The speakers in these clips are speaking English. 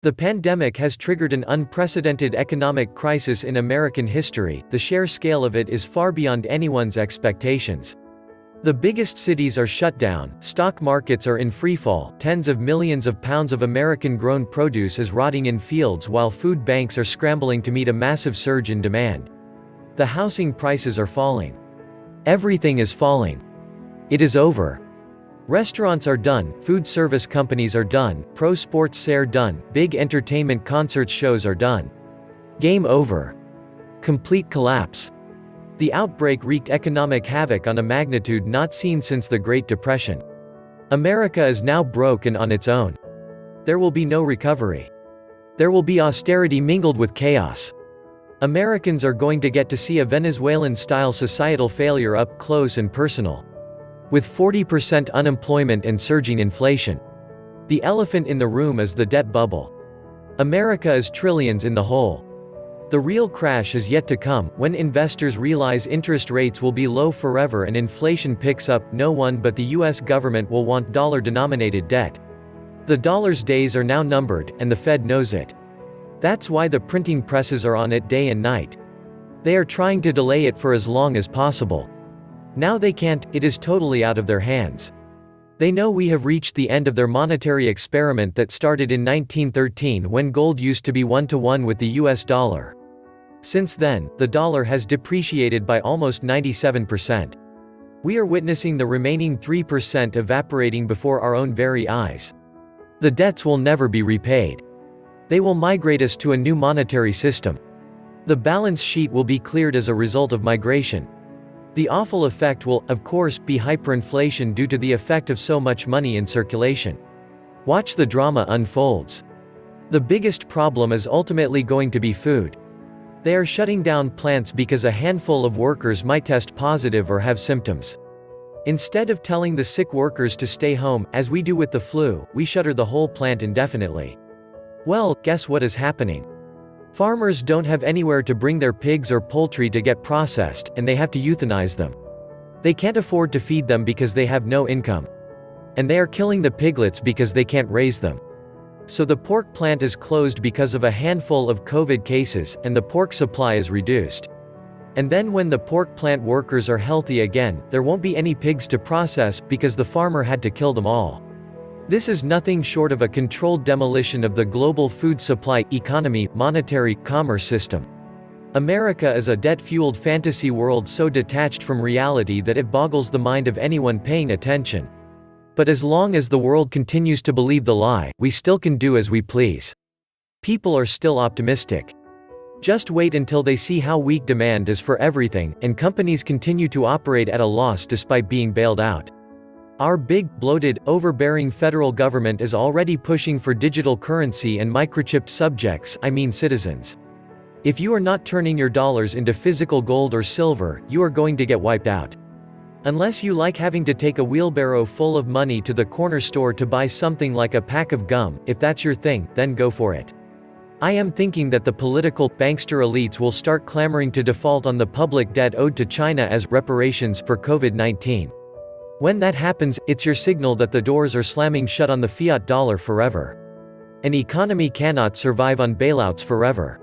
The pandemic has triggered an unprecedented economic crisis in American history. The sheer scale of it is far beyond anyone's expectations. The biggest cities are shut down, stock markets are in freefall, tens of millions of pounds of American-grown produce is rotting in fields while food banks are scrambling to meet a massive surge in demand. The housing prices are falling. Everything is falling. It is over. Restaurants are done, food service companies are done, pro sports are done, big entertainment concerts shows are done. Game over. Complete collapse. The outbreak wreaked economic havoc on a magnitude not seen since the Great Depression. America is now broke and on its own. There will be no recovery. There will be austerity mingled with chaos. Americans are going to get to see a Venezuelan-style societal failure up close and personal. With 40% unemployment and surging inflation. The elephant in the room is the debt bubble. America is trillions in the hole. The real crash is yet to come, when investors realize interest rates will be low forever and inflation picks up. No one but the US government will want dollar-denominated debt. The dollar's days are now numbered, and the Fed knows it. That's why the printing presses are on it day and night. They are trying to delay it for as long as possible. Now they can't, it is totally out of their hands. They know we have reached the end of their monetary experiment that started in 1913 when gold used to be 1-to-1 with the US dollar. Since then, the dollar has depreciated by almost 97%. We are witnessing the remaining 3% evaporating before our own very eyes. The debts will never be repaid. They will migrate us to a new monetary system. The balance sheet will be cleared as a result of migration. The awful effect will, of course, be hyperinflation due to the effect of so much money in circulation. Watch the drama unfolds. The biggest problem is ultimately going to be food. They are shutting down plants because a handful of workers might test positive or have symptoms. Instead of telling the sick workers to stay home, as we do with the flu, we shutter the whole plant indefinitely. Well, guess what is happening? Farmers don't have anywhere to bring their pigs or poultry to get processed, and they have to euthanize them. They can't afford to feed them because they have no income. And they are killing the piglets because they can't raise them. So the pork plant is closed because of a handful of COVID cases, and the pork supply is reduced. And then when the pork plant workers are healthy again, there won't be any pigs to process, because the farmer had to kill them all. This is nothing short of a controlled demolition of the global food supply, economy, monetary, commerce system. America is a debt-fueled fantasy world so detached from reality that it boggles the mind of anyone paying attention. But as long as the world continues to believe the lie, we still can do as we please. People are still optimistic. Just wait until they see how weak demand is for everything, and companies continue to operate at a loss despite being bailed out. Our big, bloated, overbearing federal government is already pushing for digital currency and microchipped subjects, I mean citizens. If you are not turning your dollars into physical gold or silver, you are going to get wiped out. Unless you like having to take a wheelbarrow full of money to the corner store to buy something like a pack of gum, if that's your thing, then go for it. I am thinking that the political, bankster elites will start clamoring to default on the public debt owed to China as reparations for COVID-19. When that happens, it's your signal that the doors are slamming shut on the fiat dollar forever. An economy cannot survive on bailouts forever.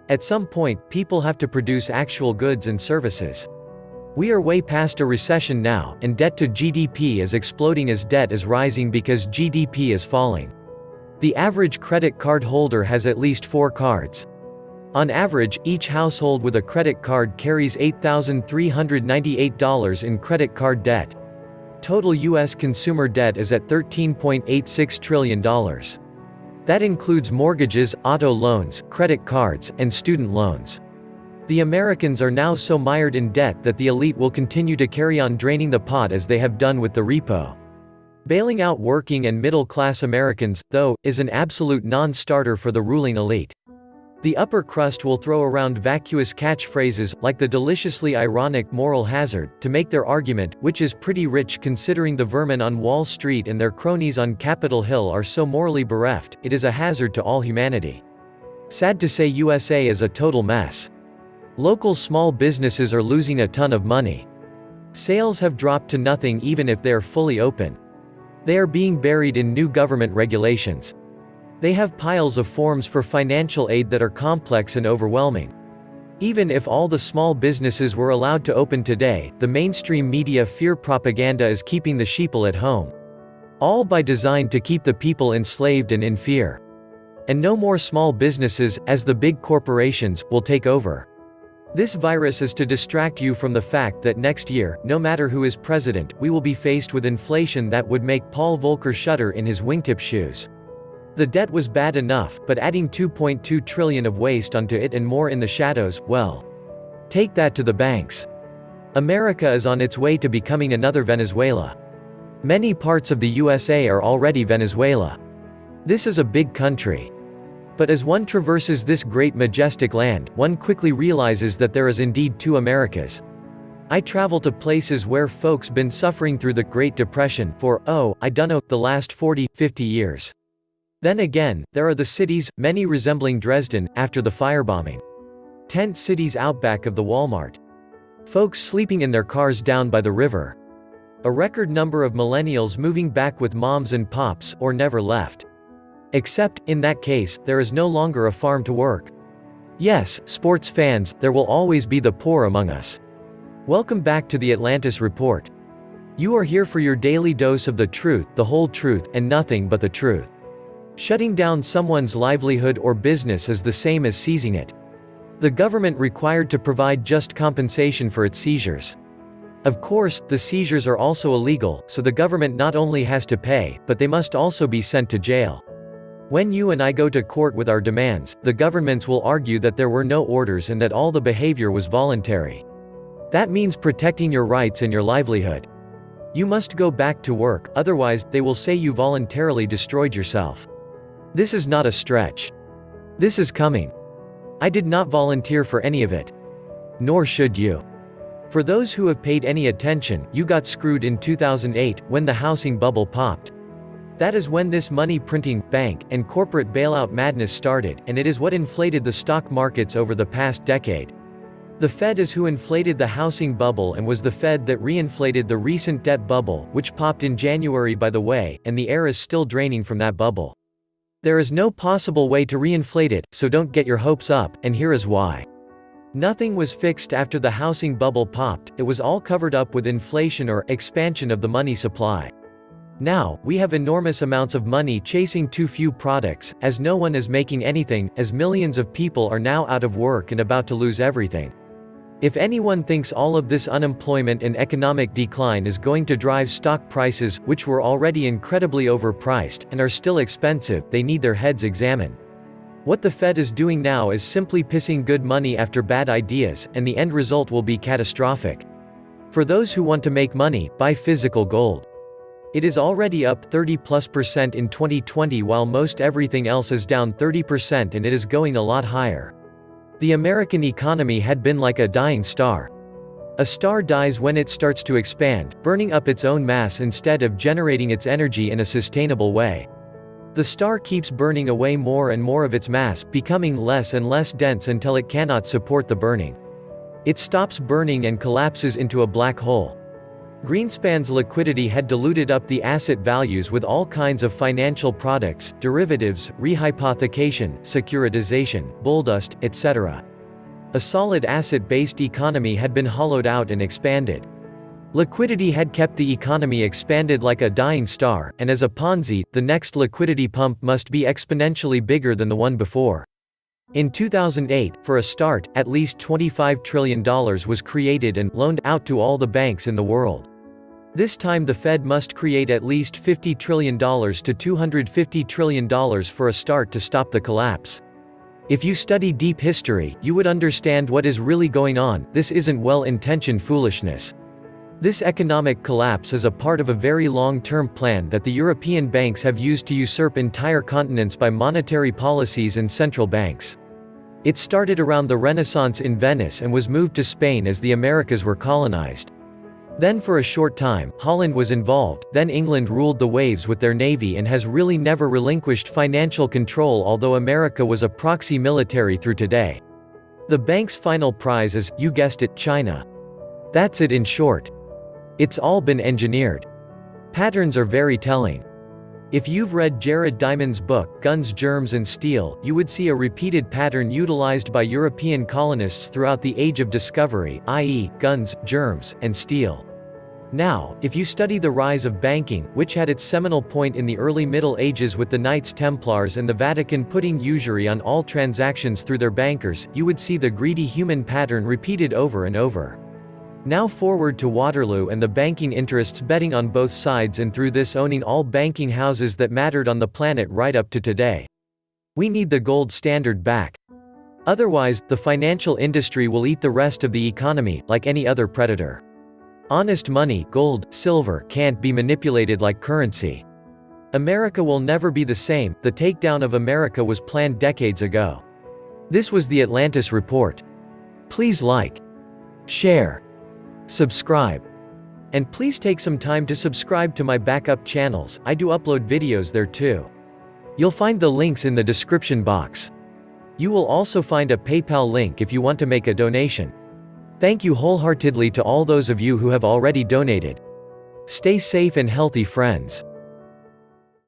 At some point, people have to produce actual goods and services. We are way past a recession now, and debt to GDP is exploding as debt is rising because GDP is falling. The average credit card holder has at least 4 cards. On average, each household with a credit card carries $8,398 in credit card debt. Total U.S. consumer debt is at $13.86 trillion. That includes mortgages, auto loans, credit cards, and student loans. The Americans are now so mired in debt that the elite will continue to carry on draining the pot as they have done with the repo. Bailing out working and middle-class Americans, though, is an absolute non-starter for the ruling elite. The upper crust will throw around vacuous catchphrases, like the deliciously ironic moral hazard, to make their argument, which is pretty rich considering the vermin on Wall Street and their cronies on Capitol Hill are so morally bereft. It is a hazard to all humanity. Sad to say, USA is a total mess. Local small businesses are losing a ton of money. Sales have dropped to nothing even if they are fully open. They are being buried in new government regulations. They have piles of forms for financial aid that are complex and overwhelming. Even if all the small businesses were allowed to open today, the mainstream media fear propaganda is keeping the sheeple at home. All by design to keep the people enslaved and in fear. And no more small businesses, as the big corporations will take over. This virus is to distract you from the fact that next year, no matter who is president, we will be faced with inflation that would make Paul Volcker shudder in his wingtip shoes. The debt was bad enough, but adding $2.2 trillion of waste onto it and more in the shadows, well. Take that to the banks. America is on its way to becoming another Venezuela. Many parts of the USA are already Venezuela. This is a big country. But as one traverses this great majestic land, one quickly realizes that there is indeed two Americas. I travel to places where folks been suffering through the Great Depression for, I dunno, the last 40, 50 years. Then again, there are the cities, many resembling Dresden, after the firebombing. Tent cities outback of the Walmart. Folks sleeping in their cars down by the river. A record number of millennials moving back with moms and pops, or never left. Except, in that case, there is no longer a farm to work. Yes, sports fans, there will always be the poor among us. Welcome back to the Atlantis Report. You are here for your daily dose of the truth, the whole truth, and nothing but the truth. Shutting down someone's livelihood or business is the same as seizing it. The government required to provide just compensation for its seizures. Of course, the seizures are also illegal, so the government not only has to pay, but they must also be sent to jail. When you and I go to court with our demands, the governments will argue that there were no orders and that all the behavior was voluntary. That means protecting your rights and your livelihood. You must go back to work, otherwise, they will say you voluntarily destroyed yourself. This is not a stretch. This is coming. I did not volunteer for any of it. Nor should you. For those who have paid any attention, you got screwed in 2008, when the housing bubble popped. That is when this money printing, bank, and corporate bailout madness started, and it is what inflated the stock markets over the past decade. The Fed is who inflated the housing bubble and was the Fed that reinflated the recent debt bubble, which popped in January by the way, and the air is still draining from that bubble. There is no possible way to reinflate it, so don't get your hopes up, and here is why. Nothing was fixed after the housing bubble popped, it was all covered up with inflation or expansion of the money supply. Now, we have enormous amounts of money chasing too few products, as no one is making anything, as millions of people are now out of work and about to lose everything. If anyone thinks all of this unemployment and economic decline is going to drive stock prices, which were already incredibly overpriced, and are still expensive, they need their heads examined. What the Fed is doing now is simply pissing good money after bad ideas, and the end result will be catastrophic. For those who want to make money, buy physical gold. It is already up 30+% in 2020 while most everything else is down 30% and it is going a lot higher. The American economy had been like a dying star. A star dies when it starts to expand, burning up its own mass instead of generating its energy in a sustainable way. The star keeps burning away more and more of its mass, becoming less and less dense until it cannot support the burning. It stops burning and collapses into a black hole. Greenspan's liquidity had diluted up the asset values with all kinds of financial products, derivatives, rehypothecation, securitization, bulldust, etc. A solid asset-based economy had been hollowed out and expanded. Liquidity had kept the economy expanded like a dying star, and as a Ponzi, the next liquidity pump must be exponentially bigger than the one before. In 2008, for a start, at least $25 trillion was created and loaned out to all the banks in the world. This time the Fed must create at least $50 trillion to $250 trillion for a start to stop the collapse. If you study deep history, you would understand what is really going on. This isn't well-intentioned foolishness. This economic collapse is a part of a very long-term plan that the European banks have used to usurp entire continents by monetary policies and central banks. It started around the Renaissance in Venice and was moved to Spain as the Americas were colonized. Then for a short time, Holland was involved, then England ruled the waves with their navy and has really never relinquished financial control, although America was a proxy military through today. The bank's final prize is, you guessed it, China. That's it in short. It's all been engineered. Patterns are very telling. If you've read Jared Diamond's book, Guns, Germs and Steel, you would see a repeated pattern utilized by European colonists throughout the Age of Discovery, i.e., guns, germs, and steel. Now, if you study the rise of banking, which had its seminal point in the early Middle Ages with the Knights Templars and the Vatican putting usury on all transactions through their bankers, you would see the greedy human pattern repeated over and over. Now forward to Waterloo and the banking interests betting on both sides and through this owning all banking houses that mattered on the planet right up to today. We need the gold standard back. Otherwise, the financial industry will eat the rest of the economy, like any other predator. Honest money, gold, silver, can't be manipulated like currency. America will never be the same. The takedown of America was planned decades ago. This was the Atlantis Report. Please like, share, subscribe. And please take some time to subscribe to my backup channels, I do upload videos there too. You'll find the links in the description box. You will also find a PayPal link if you want to make a donation. Thank you wholeheartedly to all those of you who have already donated. Stay safe and healthy, friends.